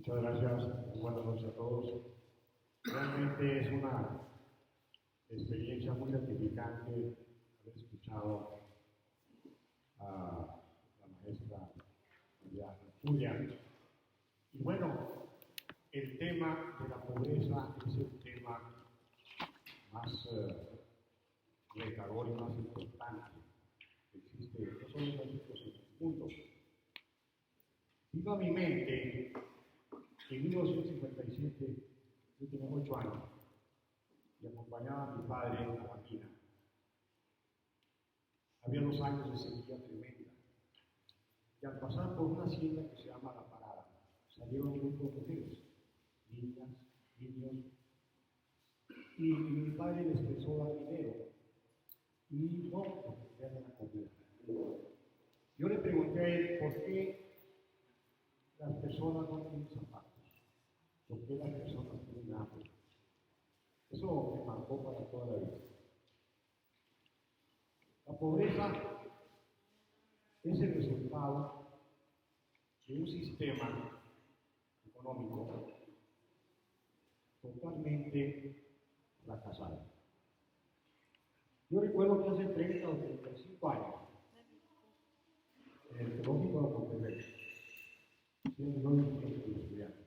Muchas gracias, buenas noches a todos. Realmente es una experiencia muy gratificante haber escuchado a la maestra Julia. Y bueno, el tema de la pobreza es el tema más retador y más importante que existe, no solo en México, sino en el mundo. Vino a mi mente que en 1957, yo tenía 8 años, y acompañaba a mi padre a la mina. Había 2 años de sequía tremenda. Y al pasar por una hacienda que se llama La Parada, salieron un grupo de mujeres, niñas, niños, y mi padre les pensó dar dinero, y no, porque era la comida. Yo le pregunté a él por qué las personas no tienen zapatos, por qué las personas tienen hambre. Eso me marcó para toda la vida. La pobreza es el resultado de un sistema económico totalmente fracasado. Yo recuerdo que hace 30 o 35 años, en el Tecnológico de Monterrey, siendo yo un de estudiantes,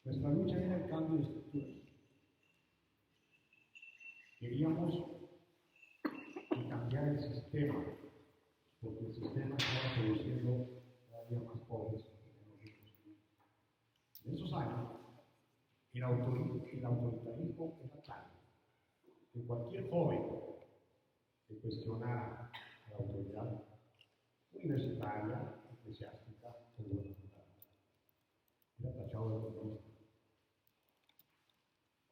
nuestra lucha era el cambio de estructuras. Queríamos cambiar el sistema, porque el sistema estaba produciendo cada día más pobres y menos ricos. En esos años, el autoritarismo era tal que cualquier joven que cuestionara la autoridad universitaria, eclesiástica o gubernamental era tachado de terrorista.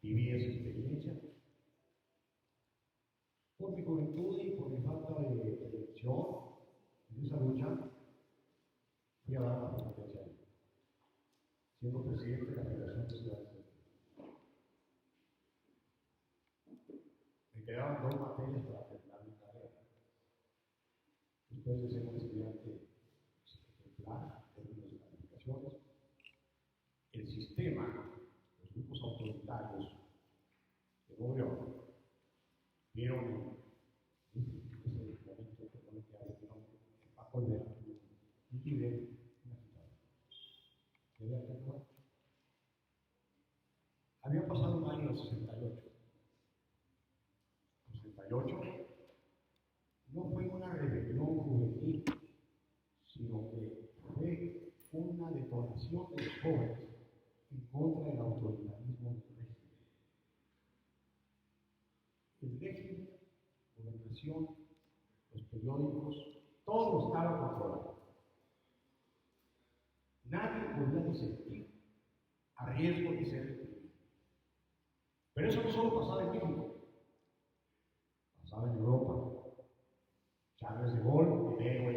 Viví esa experiencia por mi juventud y por mi falta de elección en esa lucha. Fui a dar la competencia ahí, siendo presidente de la Federación de Ciudades del Mundo. Me quedaban 2 materias para terminar mi carrera. Después de ser un estudiante ejemplar en términos de calificaciones, el sistema, los grupos autoritarios de gobierno, vieron ese momento que Paco Olvera, un líder, una situación. Había pasado un año en el 68. El 68 no fue una rebelión juvenil, sino que fue una detonación de los jóvenes en contra del autoritarismo del régimen. El régimen, gobernación, los periódicos, todo estaba controlado. Nadie podía disentir a riesgo de ser reprimido. Pero eso no solo pasaba en México, pasaba en Europa. Charles de Gaulle, el héroe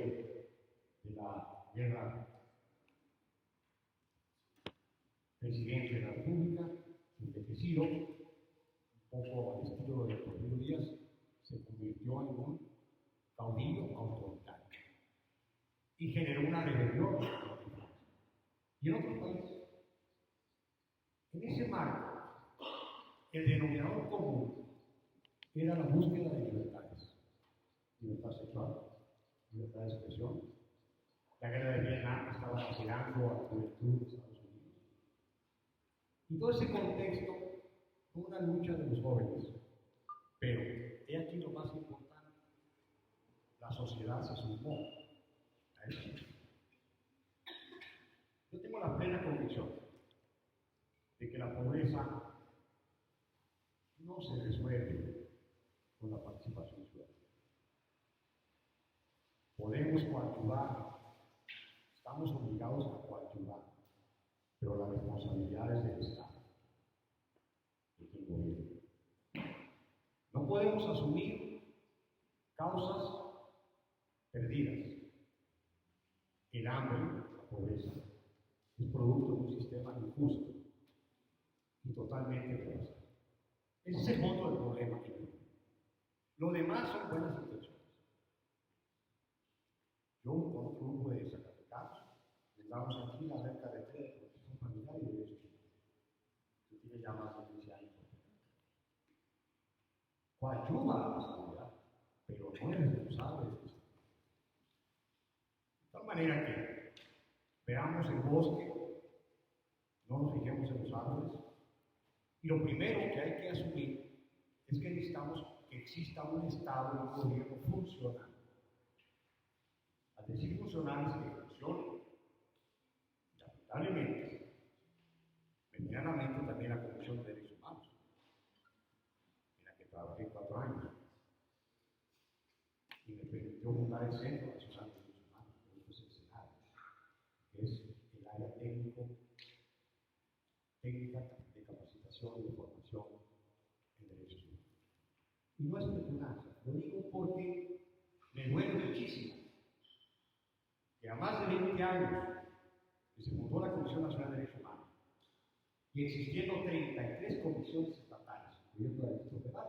de la guerra, presidente de la República, envejecido, un poco al estilo de Porfirio Díaz, se convirtió en un caudillo autoritario y generó una rebelión. Y en otros países, en ese marco, el denominador común era la búsqueda de libertades: libertad sexual, libertad de expresión. La guerra de Vietnam estaba lacerando a la juventud de Estados Unidos. Y todo ese contexto fue una lucha de los jóvenes. Pero he aquí lo más importante: la sociedad se sumó a eso. Yo tengo la plena convicción de que la pobreza no se resuelve con la participación ciudadana. Podemos coadyuvar, estamos obligados a coadyuvar, pero la responsabilidad es del Estado, de quien gobierna. No podemos asumir causas perdidas. El hambre, la pobreza, es producto de un sistema injusto y totalmente fracasado. Ese es el fondo del problema que tenemos. Lo demás son buenas intenciones. Yo con otro grupo de zacatecanos, andábamos aquí en la alberca de Tres, porque son tiene ya más de 15 años. Coadyuva a la seguridad, pero no es responsable de eso. De tal manera que veamos el bosque, no nos fijemos en los árboles, y lo primero que hay que asumir es que necesitamos que exista un Estado y un gobierno funcional. Al decir funcional es que funcione. Lamentablemente, medianamente también la Comisión de Derechos Humanos, en la que trabajé 4 años, y me permitió fundar el Centro Nacional de Derechos Humanos, que es el Senado, que es el área técnica de capacitación y de formación en derechos humanos. Y no es petulancia, lo digo porque me duele muchísimo que a más de 20 años que se fundó la Comisión Nacional de Derechos Humanos y existiendo 33 comisiones estatales, incluyendo la de nuestro federal,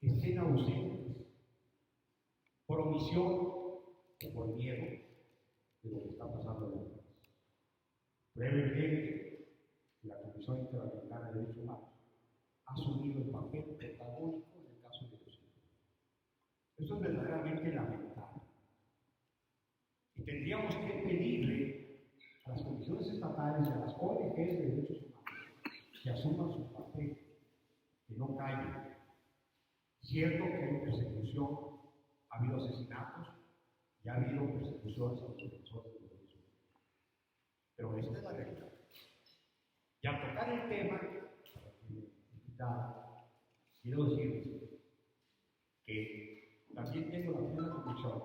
estén ausentes por omisión o por miedo de lo que está pasando en el país. Brevemente, la Comisión Interamericana de Derechos Humanos ha asumido el papel protagónico en el caso de los hijos. Eso es verdaderamente lamentable. Y tendríamos que pedirle a las comisiones estatales y a las ONGs de derechos humanos que asuman su papel, que no callen. Cierto que hay persecución, ha habido asesinatos y ha habido persecuciones a los defensores de los derechos humanos. Pero esta es la realidad. Y al tocar el tema, quiero decirles que también tengo la plena convicción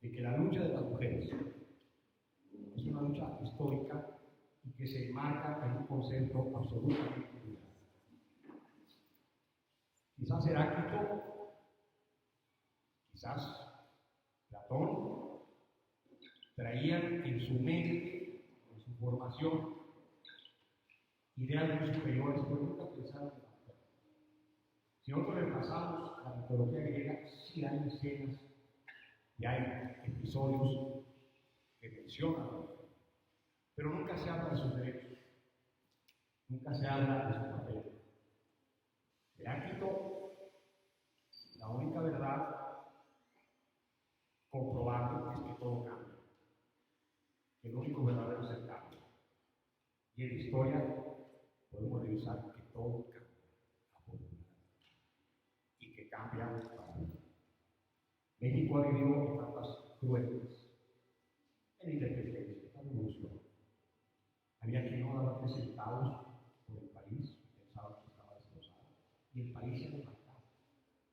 de que la lucha de las mujeres es una lucha histórica y que se enmarca en un concepto absolutamente liberal. Quizás Heráclito, quizás Platón, traían en su mente, en su formación, ideas muy superiores, pero nunca pensaron en la mujer. Si nosotros repasamos la mitología griega, sí hay escenas y hay episodios que mencionan a la mujer, pero nunca se habla de sus derechos, nunca se habla de su papel. Heráclito, la única verdad comprobable es que todo cambia, que el único verdadero es el cambio. Y en la historia podemos revisar que todo cambia, afortunadamente, y que cambia para bien. México ha vivido etapas crueles en la independencia, en la revolución. Había quien no daba 3 centavos por el país, pensaba que estaba destrozado. Y el país se ha levantado.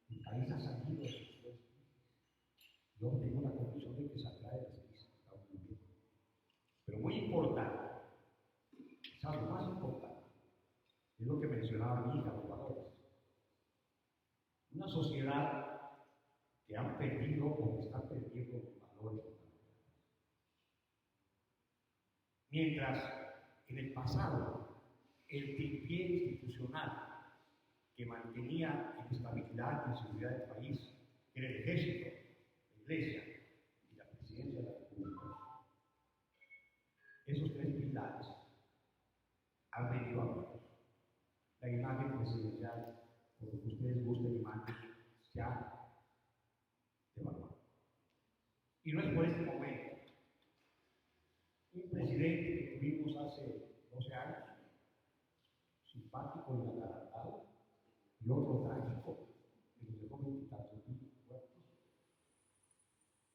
El país ha salido de sus crisis. Yo tengo la convicción de que saldrá de las crisis que estamos viviendo. Pero muy importante, quizás lo más importante, es lo que mencionaba mi hija, los valores. Una sociedad que han perdido o que está perdiendo los valores. Mientras en el pasado el tripié institucional que mantenía en estabilidad y en seguridad del país era el ejército, la iglesia y la presidencia de la República, esos 3 pilares han venido a menos. La imagen presidencial, por lo que ustedes gusten imagen, se ha devaluado. Y no es por este momento. Un presidente que tuvimos hace 12 años, simpático y atarantado, y otro trágico, que nos dejó 20,000 muertos,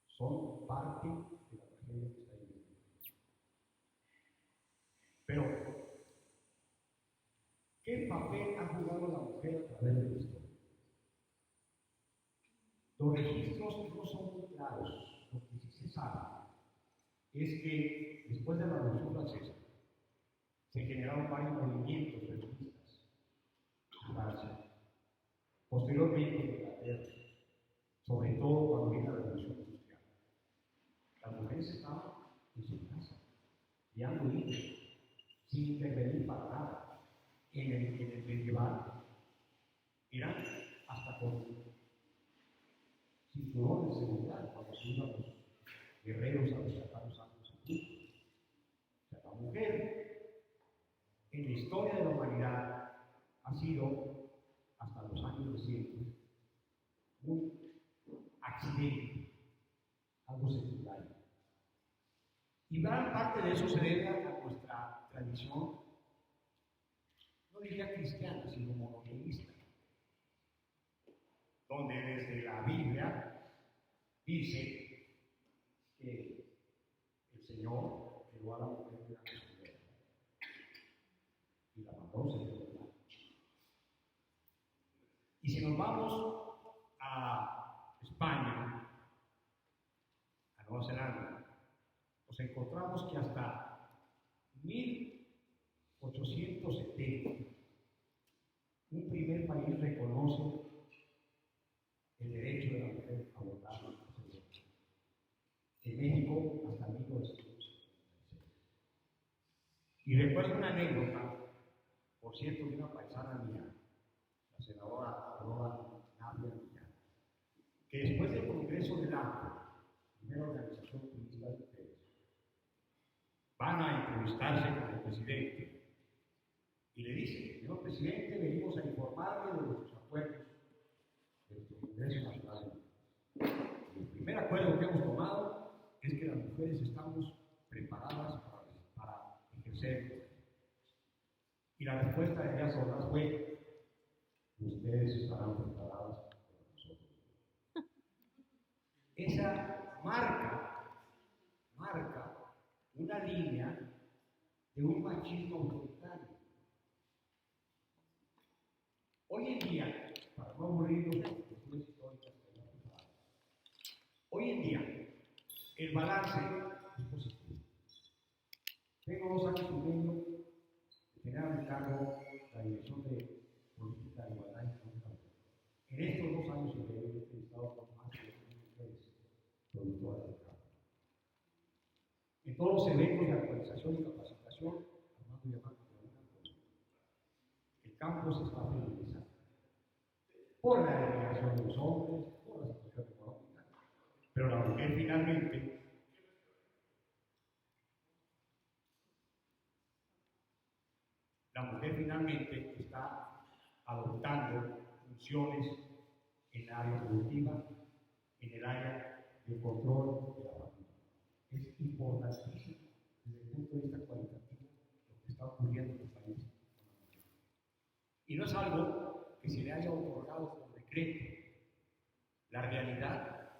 son parte de la tragedia que está viviendo. Pero, ¿qué papel ha jugado la mujer a través de la historia? Los registros no son muy claros. Lo que sí se sabe es que después de la Revolución Francesa se generaron varios movimientos feministas en Francia, posteriormente en Inglaterra, sobre todo cuando viene la Revolución Industrial. Las mujeres estaban en su casa, criando hijos, sin intervenir para nada. En el medieval eran hasta con cinturón de seguridad cuando se iban los guerreros a rescatar los santos sepulcros. O sea, la mujer en la historia de la humanidad ha sido, hasta los años recientes, un accidente, algo secundario. Y gran parte de eso se debe a nuestra tradición, no diría cristiana, sino monoteísta, donde desde la Biblia dice que el Señor creó a la mujer de la mujer y la mandó a ser verdad. Y si nos vamos a España, a Nueva Zelanda, nos encontramos que hasta 1870 un primer país reconoce el derecho de la mujer a votar. En México hasta 1976. Y recuerdo una anécdota, por cierto, de una paisana mía, la senadora Aurora Navia Millán, que después del Congreso del AMPA, primera organización política de ustedes, van a entrevistarse con el presidente y le dicen: señor presidente, venimos a informarle de nuestros acuerdos de nuestro Congreso Nacional. El primer acuerdo que hemos tomado es que las mujeres estamos preparadas para ejercer el poder. Y la respuesta de Díaz Ordaz fue: ustedes estarán preparadas para nosotros. Esa marca una línea de un machismo autoritario. Hoy en día, para no aburrirnos de cuestiones históricas que hemos pasado, hoy en día el balance es positivo. Tengo 2 años y medio de tener a mi cargo la Dirección de Política de Igualdad y Género. En estos 2 años y medio he entrevistado con más de 1,000 mujeres productoras de campo. En todos los eventos de actualización y capacitación, Armando y Amanda de una cosa: el campo se está feminizando por la delegación de los hombres, por la situación económica, pero la mujer finalmente está adoptando funciones en el área productiva, en el área de control de la familia. Es importantísimo desde el punto de vista cualitativo lo que está ocurriendo en el país con la mujer. Y no es algo que se le haya otorgado por decreto. La realidad,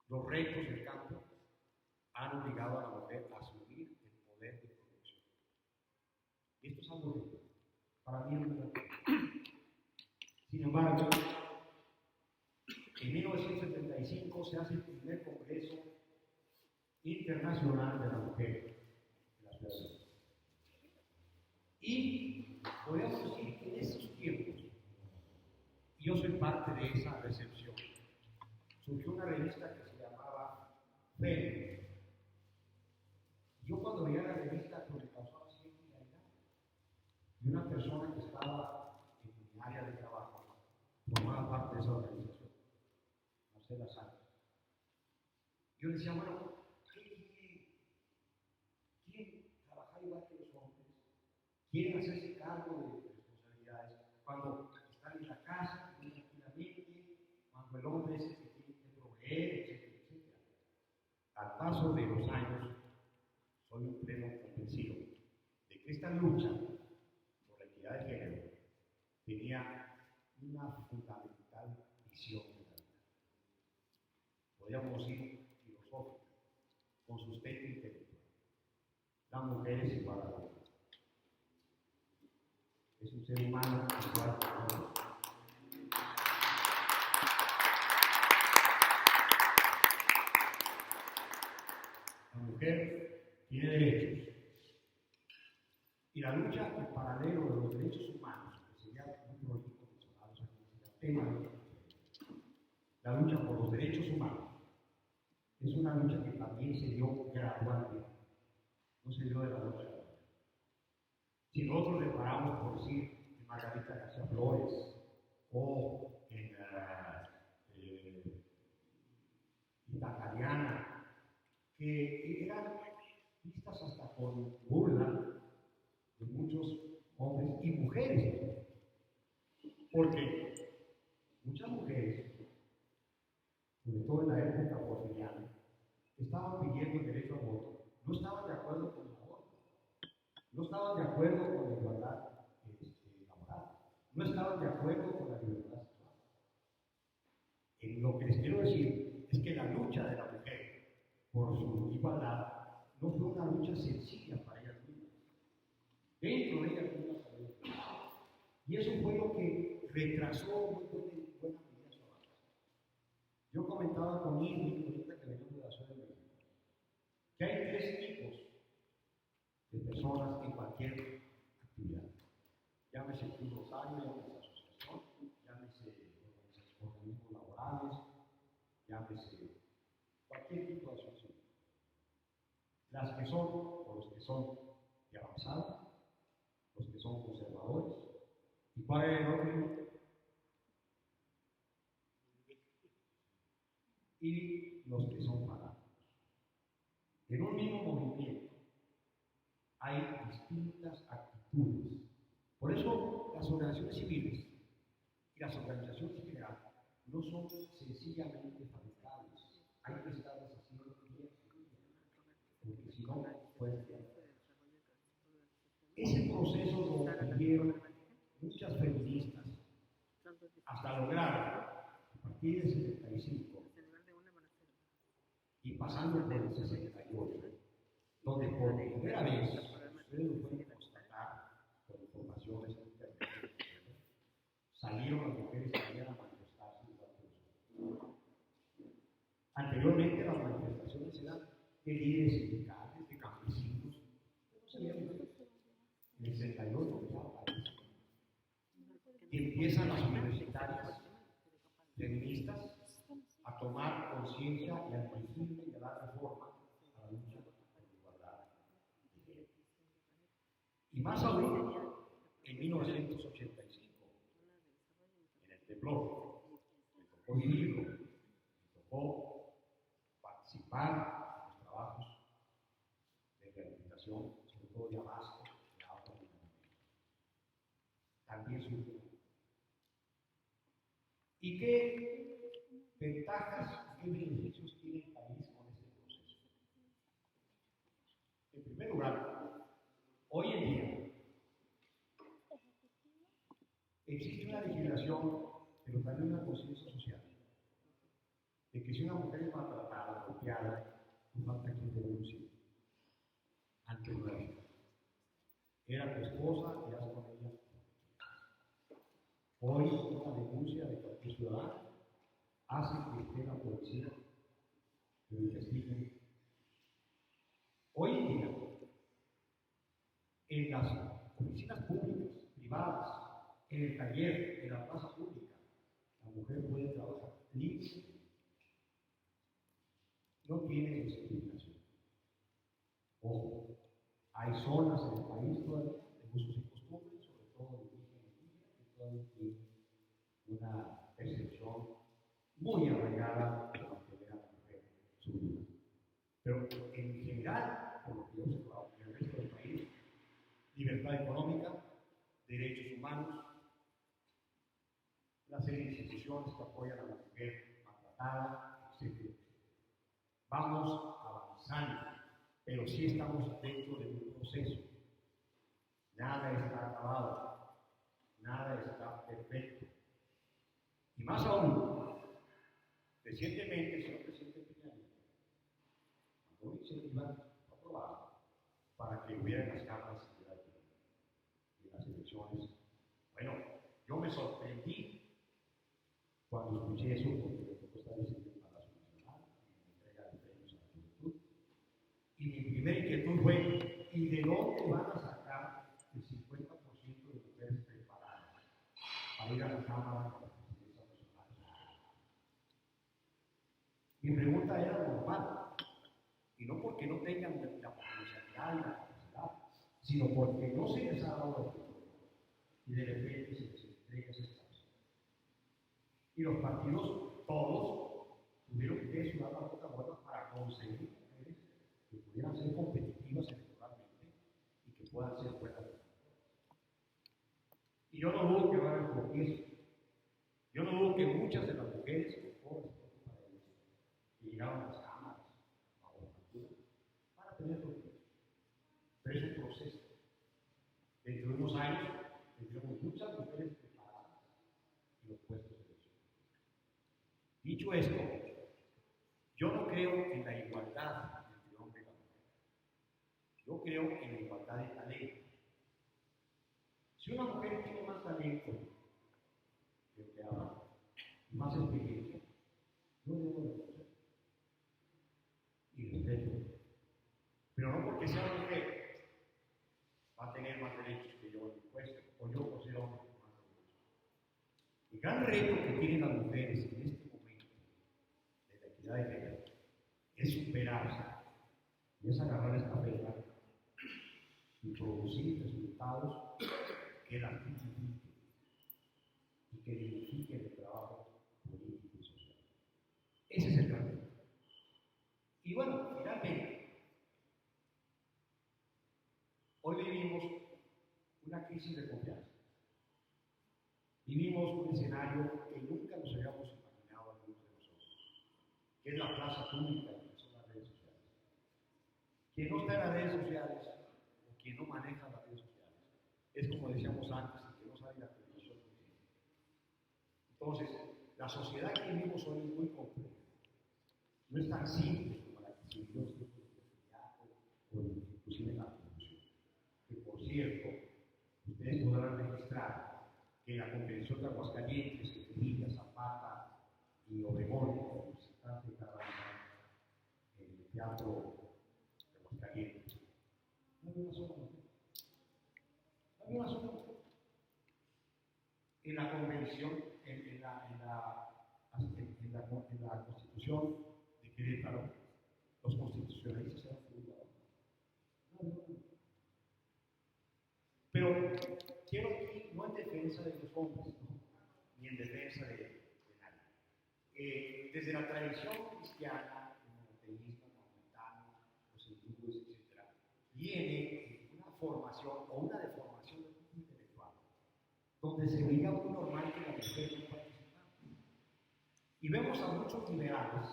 los retos del campo han obligado a la mujer a asumir el poder de producción. Y esto es algo que para mí es muy importante. Sin embargo, en 1975 se hace el primer Congreso Internacional de la Mujer en la Ciudad de México. Y podemos decir que en esos tiempos, y yo soy parte de esa recepción, surgió una revista que se llamaba FEM. Yo cuando veía la revista me causaba cierta hilaridad. Y una persona que estaba en mi área de trabajo formaba parte de esa organización, Marcela Sánchez. Yo le decía: bueno, ¿quieren trabajar igual que los hombres? ¿Quieren hacerse cargo de responsabilidades cuando están en la casa, tranquilamente, cuando el hombre es el que tiene que proveer, etcétera, etcétera? Al paso de los años, soy un pleno convencido de que esta lucha por la equidad de género tenía una fundamental visión de la vida. Podríamos decir filosófica, con sustento intelectual. La mujer es igual a la mujer. Es un ser humano igual a la mujer. La mujer tiene derechos. Y la lucha en paralelo de los derechos humanos, que sería muy prolijo mencionados aquí, la lucha por los derechos humanos, es una lucha que también se dio gradualmente, no se dio de la noche a la mañana. Si nosotros reparamos, por decir, en Margarita García Flores o en Italiana, que eran vistas hasta con burla de muchos hombres y mujeres, porque muchas mujeres, sobre todo en la época porfiriana, estaban pidiendo el derecho al voto, no estaban de acuerdo con el aborto, no estaban de acuerdo con la igualdad laboral, no estaban de acuerdo con la libertad sexual. Lo que les quiero decir es que la lucha de la mujer por su igualdad no fue una lucha sencilla para ellas mismas. Dentro de ellas mismas había. Y eso fue lo que retrasó muy buena medida su avance. Yo comentaba con Irving, ahorita que venimos de la Ciudad de México, que hay tres tipos de personas en cualquier actividad. Llámese Club Rosario, llámese asociación, llámese organismos laborales, llámese cualquier tipo de asociación. Las que son, o los que son de avanzada, los que son conservadores. ¿Y cuál es el otro? Y los que son fanáticos. En un mismo movimiento hay distintas actitudes. Por eso las organizaciones civiles y las organizaciones en general no son sencillamente fabricables. Hay que estarlas haciendo bien, porque si no, pueden quedar. Ese proceso lo vivieron muchas feministas hasta lograr, a partir del 75 y pasando por el 68, donde por primera vez, ustedes lo pueden constatar por informaciones internet, salieron las mujeres que querían manifestarse durante los años. Anteriormente las manifestaciones eran de líderes sindicales, de campesinos, no se veían mujeres. En el 68 ya aparece. Y empiezan las universitarias feministas a tomar conciencia y a exigirle y a dar reforma a la lucha por la igualdad de género. Y más aún, en 1985, en el temblor, me tocó vivirlo, me tocó participar en los trabajos de rehabilitación, sobre todo de abasto, de agua y de también sufrió. ¿Y qué ventajas, qué beneficios tiene el país con este proceso? En primer lugar, hoy en día existe una legislación, pero también una conciencia social, de que si una mujer es maltratada, golpeada, no falta quien denuncie ante una ley. Era tu esposa y haz con ella. Hoy una denuncia de cualquier ciudadano hace que esté la policía que lo investigue. Hoy en día, en las oficinas públicas, privadas, en el taller, en la plaza pública, la mujer puede trabajar libre. No tiene discriminación. Ojo, hay zonas en el país todavía de usos y costumbres, sobre todo de origen indígena, que todavía tienen una percepción muy arraigada de mantener a la mujer su vida. Pero en general, por lo que yo he observado en el resto del país, libertad económica, derechos humanos, una serie de instituciones que apoyan a la mujer maltratada, etc. Vamos avanzando, pero sí estamos dentro de un proceso. Nada está acabado, nada está perfecto. Y más aún, recientemente el señor presidente Peña Nieto mandó una iniciativa aprobada para que hubiera en las cámaras y en las elecciones. Bueno, yo me sorprendí cuando escuché eso, porque me tocó estar en el Palacio Nacional y me entrega de premios a la juventud. Y mi primera inquietud fue: ¿y de dónde van a sacar el 50% de mujeres preparadas para ir a la Cámara con la presidencia nacional? Mi pregunta era normal, y no porque no tengan la potencialidad y la capacidad, sino porque no se les ha dado la oportunidad y de repente se les entrega ese espacio. Y los partidos, todos, tuvieron que sudar la gota gorda para conseguir mujeres que pudieran ser competitivas electoralmente y que puedan ser buenas. yo no dudo que va a haber tropiezos. Yo no dudo que muchas de las mujeres, con jóvenes, para ellos, que llegaron a las cámaras, bajo la altura, van a tener tropiezos. Pero es un proceso. Dentro de unos años tendremos muchas mujeres preparadas en los puestos de elección. Dicho esto, yo no creo en la igualdad entre el hombre y la mujer. Yo creo en la igualdad de talento. Si una mujer tiene más talento que el que habla, más experiencia, yo debo de conocer y respeto. Pero no porque sea mujer va a tener más derechos que yo en mi puesto, o yo por ser hombre más derechos. El gran reto que tienen las mujeres en este momento de la equidad de género es superarse y es agarrar esta vela y producir resultados que las dignifiquen y que dignifiquen el trabajo político y social. Ese es el gran reto. Y bueno, finalmente, hoy vivimos una crisis de confianza. Vivimos un escenario que nunca nos habíamos imaginado algunos de nosotros, que es la plaza pública que son las redes sociales. Quien no está en las redes sociales o quien no maneja las redes sociales es como decíamos antes, el que no sabe la televisión. Entonces, la sociedad que vivimos hoy es muy compleja. No es tan simple como la que se vivió en tiempos de Friaco o inclusive en la Constitución. Que por cierto, ustedes podrán registrar que en la Convención de Aguascalientes, que Sevilla, Zapata y Obregón, representantes de cada en el teatro de Aguascalientes, no había una sola mujer. No había una sola mujer. En la convención, en la Constitución de Querétaro, los constitucionalistas eran fundadores. No había una mujer. Pero quiero aquí, no en defensa de los hombres, ¿no? Ni en defensa de nadie. Desde la tradición cristiana, el monoteísmo, el maometano, los hindúes, etc., viene una formación o una deformación del mundo intelectual, donde se veía muy normal que la mujer no participara. Y vemos a muchos liberales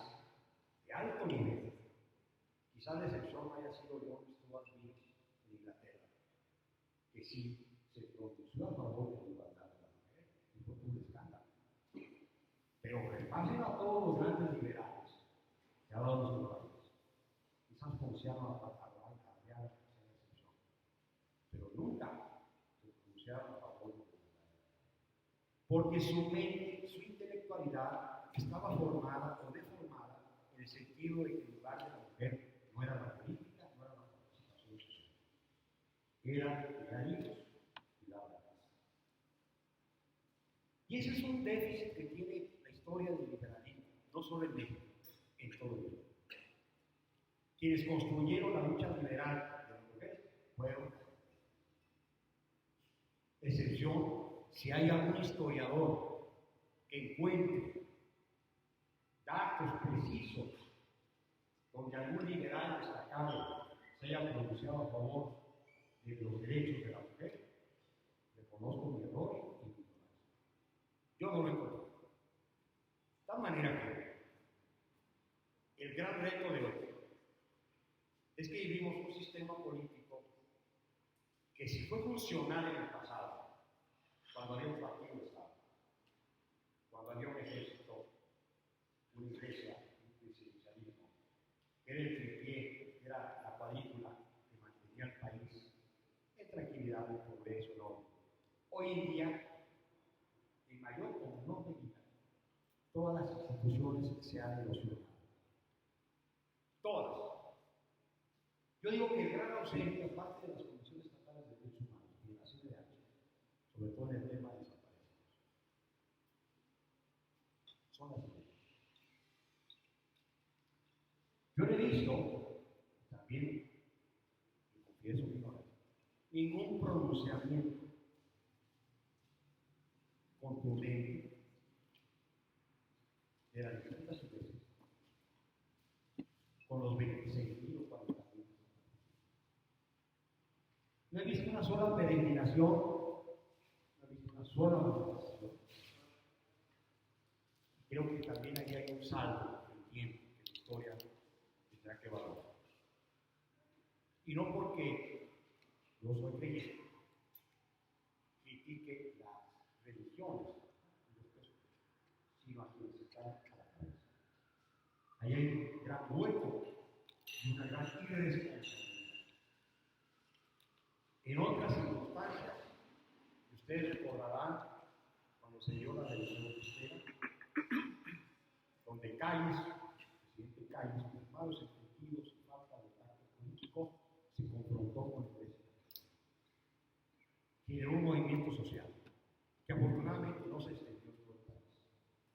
de alto nivel, quizás la excepción haya sido John Stuart Mill en Inglaterra, que sí se pronunció a favor de la igualdad de la mujer y fue un escándalo. Pero repasen a todos los grandes liberales que ha dado nuestro país. Quizás pronunciaron a la excepción, pero nunca se pronunciaron a favor de la igualdad. Porque su mente, su intelectualidad estaba formada o deformada en el sentido de que el lugar de la mujer no era la política, no era la participación social. Era criar hijos y dar la casa. Y ese es un déficit que tiene la historia del liberalismo, no solo en México, en todo el mundo. Quienes construyeron la lucha liberal de las mujeres fueron, excepción, si hay algún historiador que encuentre datos precisos donde algún liberal destacado se haya pronunciado a favor de los derechos de la mujer, reconozco mi error y mi ignorancia. Yo no lo encontré. De tal manera que el gran reto de hoy es que vivimos un sistema político que si fue funcional en el pasado, cuando había un partido de Estado, cuando había un ejército, una iglesia, un presidencialismo, era el tripié, era la cuadrícula que mantenía al país en tranquilidad, en progreso, no. Hoy en día, en mayor o menor medida, todas las instituciones se han erosionado. Todas. Yo digo que el gran ausente, aparte de las comisiones estatales de derechos humanos y de la CNDH, sobre todo en el tema de desaparecidos, son las leyes. Yo no he visto, también, y confieso mi ignorancia, ningún pronunciamiento contundente de las distintas iglesias con los 26.000 o 40.000. No he visto una sola peregrinación, no he visto una que valor. Y no porque yo soy creyente, critique las religiones, sino a quienes están a la cabeza. Ahí hay un gran hueco y una gran irresponsabilidad. En otras circunstancias, ustedes recordarán cuando se dio la revolución cristera, donde Calles, el presidente Calles, con malos entendidos y falta de tacto político, se confrontó con el presidente. Generó un movimiento social que afortunadamente no se extendió en todo el país.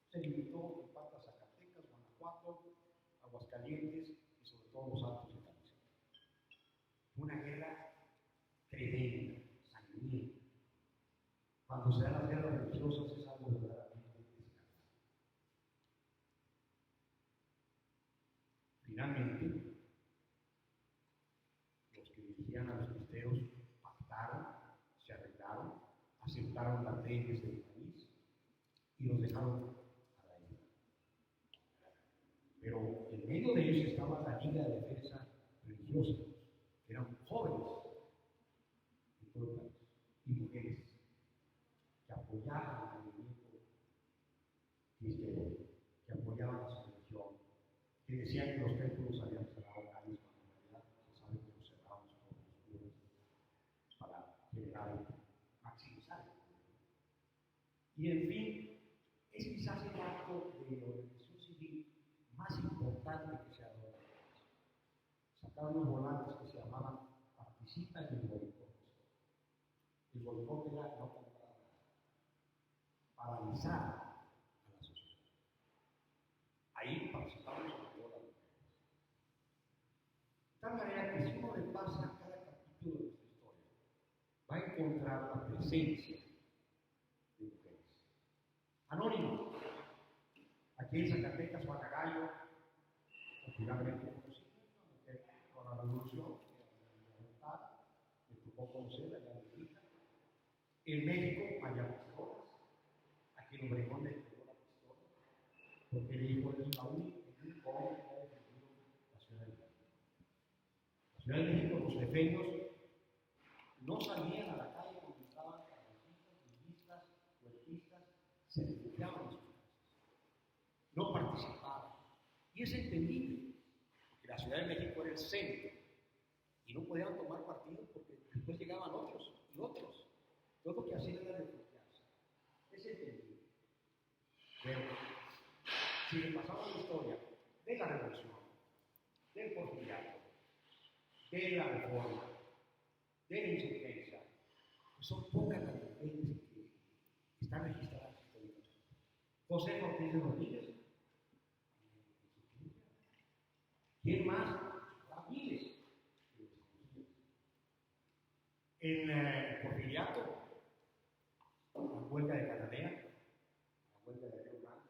Se limitó en parte a Zacatecas, Guanajuato, Aguascalientes y sobre todo los Altos de Jalisco. Una guerra tremenda, sangrienta. Cuando se dan las guerras religiosas es algo verdaderamente descarado. Finalmente, los que dirigían a los cristeros pactaron, se arreglaron, aceptaron las leyes del país y los dejaron a la isla. Pero en medio de ellos estaba la Liga de Defensa Religiosa, que eran jóvenes de todo el país y mujeres que apoyaban al movimiento cristero, que apoyaban a su religión, que decían que los templos habían cerrado calles cuando en realidad se sabe que los cerramos por los curas para generar, maximizar el poder. Y en fin, es quizás el acto de organización civil más importante que se ha dado. Sacaron unos volantes que se llamaban Participa en el boicot. El boicot era no comprar nada, paralizar a la sociedad. Ahí participamos sobre todo las mujeres. De tal manera que si uno repasa cada capítulo de nuestra historia, va a encontrar la presencia de mujeres. Anónimo. Aquí en Zacatecas, Juana Gallo, popularmente conocida, una mujer con la revolución, me tocó conocer allá en México. En México, María Pistolas, a quien Obregón le entregó la pistola, porque le dijo que es la única joven que ha defendido la Ciudad de México. La Ciudad de México, los defendos no salían a la calle cuando estaban carrancistas, budistas, huertistas, se refugiaban en sus casas. No participaban. Y es entendible, porque la Ciudad de México era el centro y no podían tomar partido porque después llegaban otros y otros. Todo lo que hacían era refugiarse. Es entendible. Pero si repasamos la historia de la revolución, del porfiriato, de la reforma, de la insurgencia, pues son pocas las mujeres que están registradas históricamente. José Ortiz de Rodríguez, ¿quién más? Ramírez. En el porfiriato, la huelga de Cananea, la huelga de Río Blanco,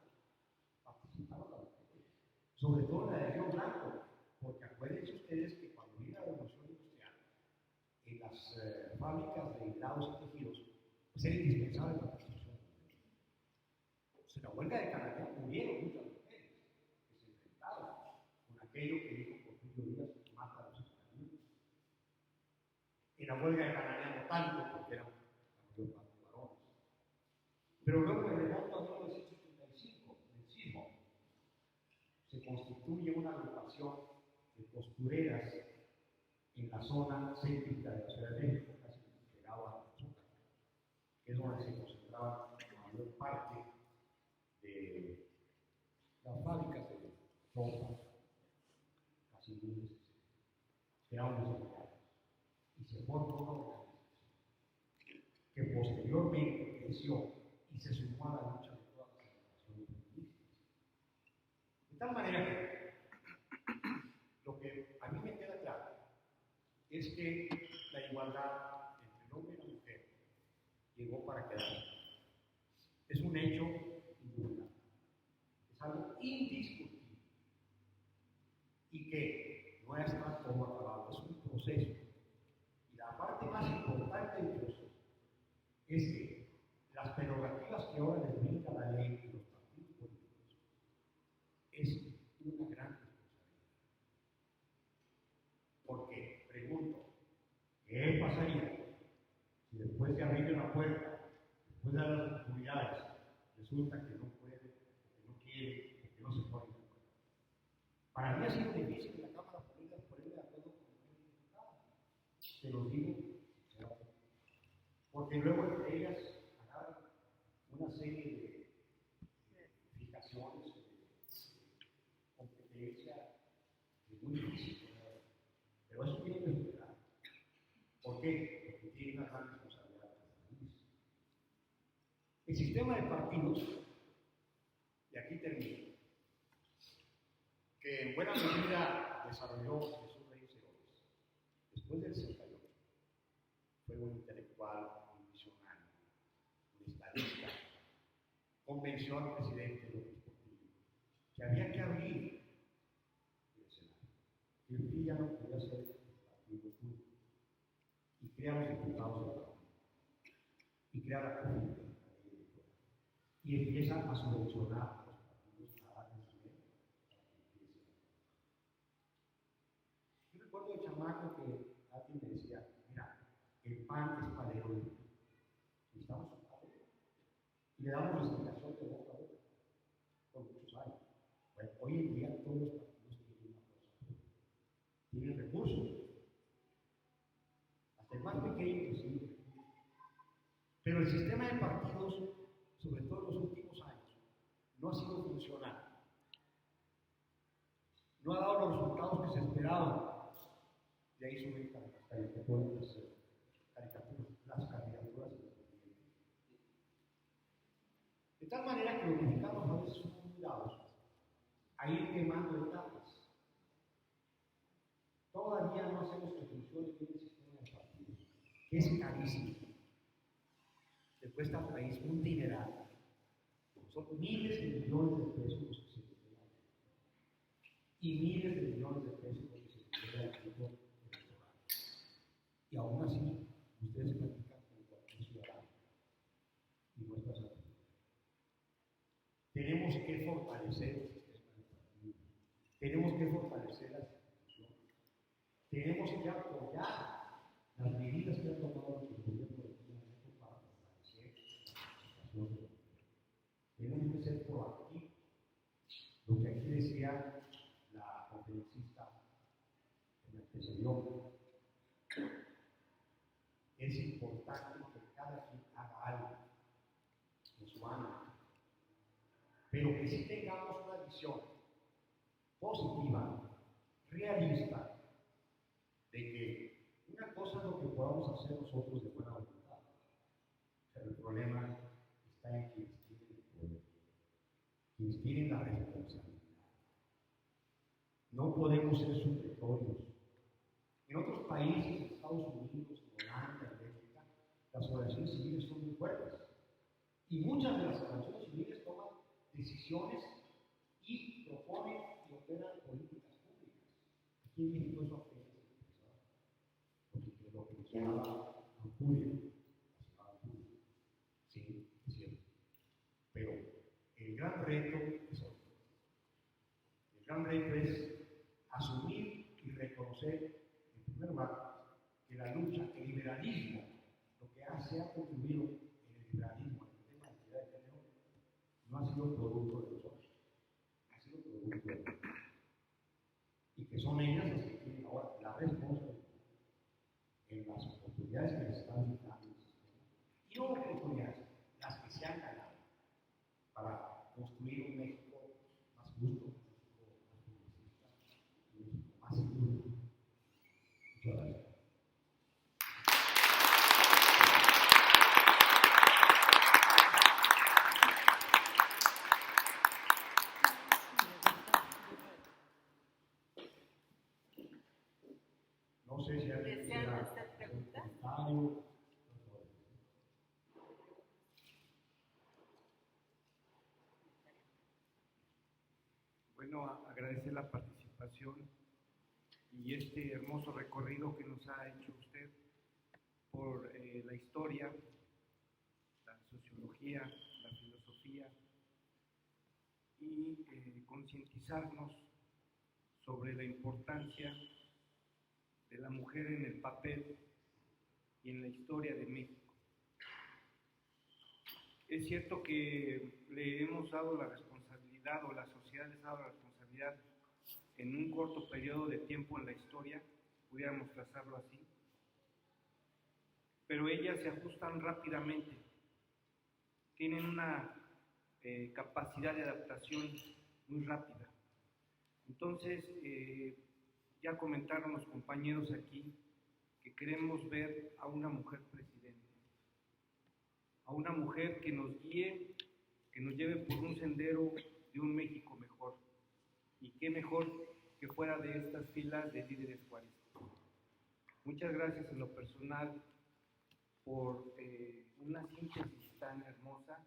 participaron las mujeres, sobre todo la de Río Blanco, porque acuérdense ustedes que cuando vino la revolución industrial, en las fábricas de hilados y tejidos, pues era indispensable la participación de mujeres. Pues en la huelga de Cananea murieron muchas mujeres que se enfrentaron con aquello que dijo Porfirio Díaz, mata a los españoles. En la huelga de Cananea no tanto, porque eran la mayor parte de varones. Pero luego me remonto a 1975, en el sismo, se constituye una agrupación de costureras en la zona céntrica de la Ciudad de México, casi pegado a Pachuca, que es donde se concentraba la mayor parte de las fábricas de ropa, casi miles, que eran desarrolladas. Y se formó una organización que posteriormente creció y se sumó a la lucha de todas las generaciones feministas. De tal manera que lo que a mí me queda claro es que la igualdad entre el hombre y la mujer llegó para quedarse. Es un hecho indudable, es algo indiscutible y que no está todo acabado, es un proceso. Y la parte más importante del proceso es que las prerrogativas que ahora les brinda la ley y los partidos políticos es una gran responsabilidad. después de las oportunidades, resulta que no puede, que no quiere, que no se pone de acuerdo. Para mí ha sido difícil en la Cámara ponerme de acuerdo con el diputado. Se los digo, porque luego entre ellas agarran una serie de fijaciones, de competencia, es muy difícil, pero eso tiene que superar. ¿Por qué? Porque tiene una gran responsabilidad para el país. El sistema de partidos, y aquí termino, que en buena medida desarrolló Jesús Reyes Herodes, después del 68, fue un intelectual, un visionario, un estadista, convenció al presidente López Portillo que había que abrir el Senado, que el PRI ya no podía ser partido público, y crea los diputados del partido, y crea la COFIDE, y empieza a subvencionar a los partidos a darles dinero para que empiecen. Yo recuerdo de chamaco que alguien me decía, mira, el PAN es palero del PRI, necesitamos un palero, y le damos la explicación de boca a boca por muchos años. Bueno, hoy en día todos los partidos tienen una fuerza, tienen recursos, hasta el más pequeño que sí. Pero el sistema de partidos, sobre todo en los últimos años, no ha sido funcional. No ha dado los resultados que se esperaban. De ahí suben las candidaturas independientes. De tal manera que los mexicanos a veces son obligados a ir quemando etapas. Todavía no hacemos que funcione bien el sistema de partidos, que es carísimo. Le cuesta al país un dineral. Son miles de millones de pesos los que se liberan. Y miles de millones de pesos los que se libera el equipo electoral. Y aún así, ustedes platican con cualquier ciudadano. Y no está satisfecho. Tenemos que fortalecer el sistema de partidos. Tenemos que fortalecer las instituciones. Tenemos que apoyar las medidas que ha tomado el gobierno de México para fortalecer la educación. Tenemos que ser proactivos. Lo que aquí decía la conferencista en la que se dio, es importante que cada quien haga algo en su ámbito, pero que sí tengamos una visión positiva, realista, de que una cosa es lo que podamos hacer nosotros de buena voluntad, pero el problema está en quienes tienen el poder, quienes tienen la responsabilidad. No podemos ser supletorios. En otros países, Estados Unidos, Holanda, Bélgica, las organizaciones civiles son muy fuertes. Y muchas de las organizaciones civiles toman decisiones y proponen y operan políticas públicas. Aquí en México eso apenas se empezó. Porque lo que se llama Ampuria, sí, es cierto. Pero el gran reto es otro. El gran reto es asumir y reconocer, en primer lugar, que la lucha, el liberalismo, lo que se ha contribuido en el liberalismo, en el tema de la identidad de género, no ha sido producto de nosotros, ha sido producto de nosotros. Y que son ellas las que tienen ahora la responsabilidad en las oportunidades que les están dando el sistema. Y no oportunidades, las que se han ganado para construir un México más justo, más seguro. Muchas gracias. No sé si alguien ¿Desean hacer preguntas? Bueno, agradecer la participación y este hermoso recorrido que nos ha hecho usted por la historia, la sociología, la filosofía y concientizarnos sobre la importancia de la mujer en el papel y en la historia de México. Es cierto que le hemos dado la responsabilidad, o la sociedad les ha dado la responsabilidad, en un corto periodo de tiempo en la historia, pudiéramos trazarlo así, pero ellas se ajustan rápidamente, tienen una capacidad de adaptación muy rápida. Entonces, ya comentaron los compañeros aquí que queremos ver a una mujer presidente, a una mujer que nos guíe, que nos lleve por un sendero de un México mejor. Y qué mejor que fuera de estas filas de líderes juaristas. Muchas gracias en lo personal por una síntesis tan hermosa,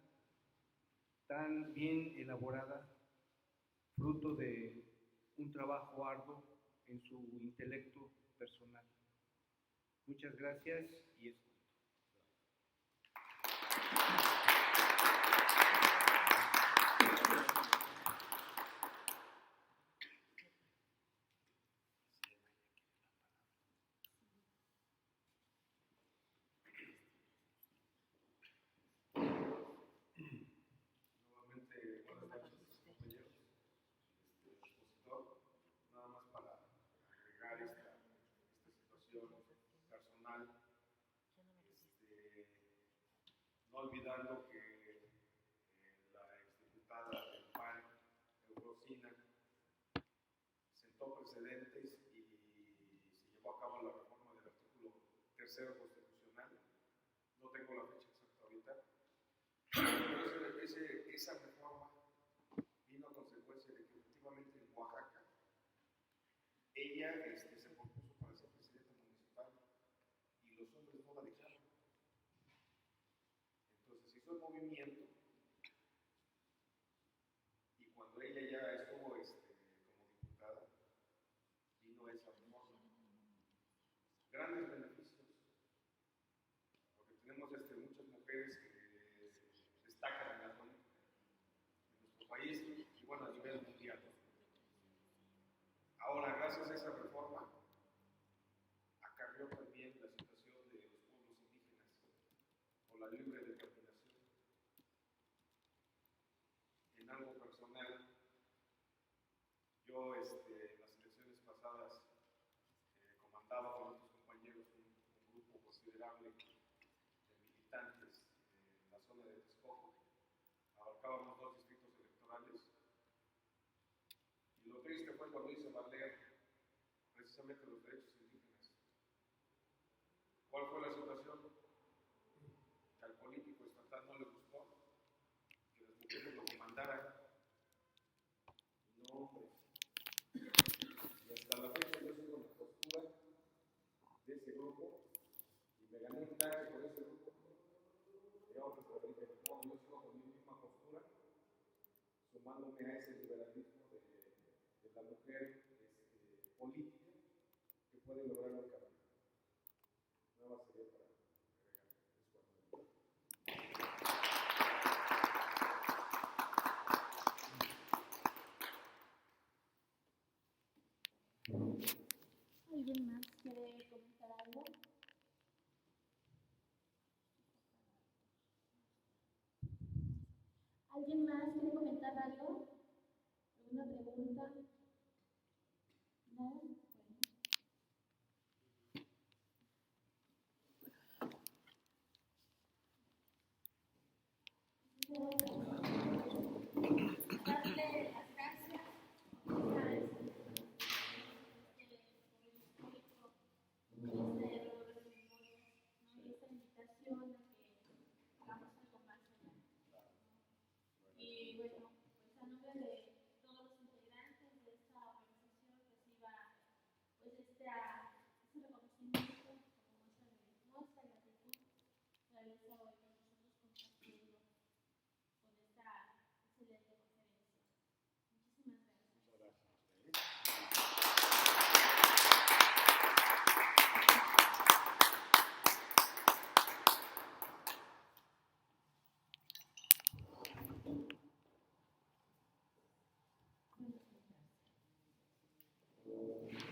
tan bien elaborada, fruto de un trabajo arduo en su intelecto personal. Muchas gracias y es todo. Nuevamente, buenas noches, compañeros. Expositor, nada más para agregar esta situación personal, no olvidando que la exdiputada del PAN, Eurocina, sentó precedentes y se llevó a cabo la reforma del artículo 3º constitucional. No tengo la fecha exacta ahorita, pero esa reforma vino a consecuencia de que efectivamente en Oaxaca ella se propuso para ser presidenta municipal y los hombres no la dejaron. Entonces hizo el movimiento y cuando ella ya estuvo como diputada, vino esa reforma. Grandes beneficios, porque tenemos muchas mujeres que destacan en nuestro país y bueno, a nivel mundial. Ahora, gracias a esa reforma, acarreó también la situación de los pueblos indígenas por la libre determinación. En algo personal, yo en las elecciones pasadas comandaba con otros compañeros un grupo considerable de militantes en la zona de Texcoco. Abarcábamos 2 distritos electorales. Y lo triste fue cuando hice valer precisamente los derechos indígenas. ¿Cuál fue la situación? Que al político estatal no le gustó que las mujeres lo comandaran. No, hombre. Y hasta la fecha yo sigo en la postura de ese grupo y me gané un tache por ese grupo. Y ahora pues dije, no, yo sigo con mi misma postura, sumándome a ese liberalismo de la mujer política que puede lograr un cambio. Nada más sería para ¿Alguien más quiere comentar algo? ¿Alguien más quiere comentar algo? ¿Alguna pregunta?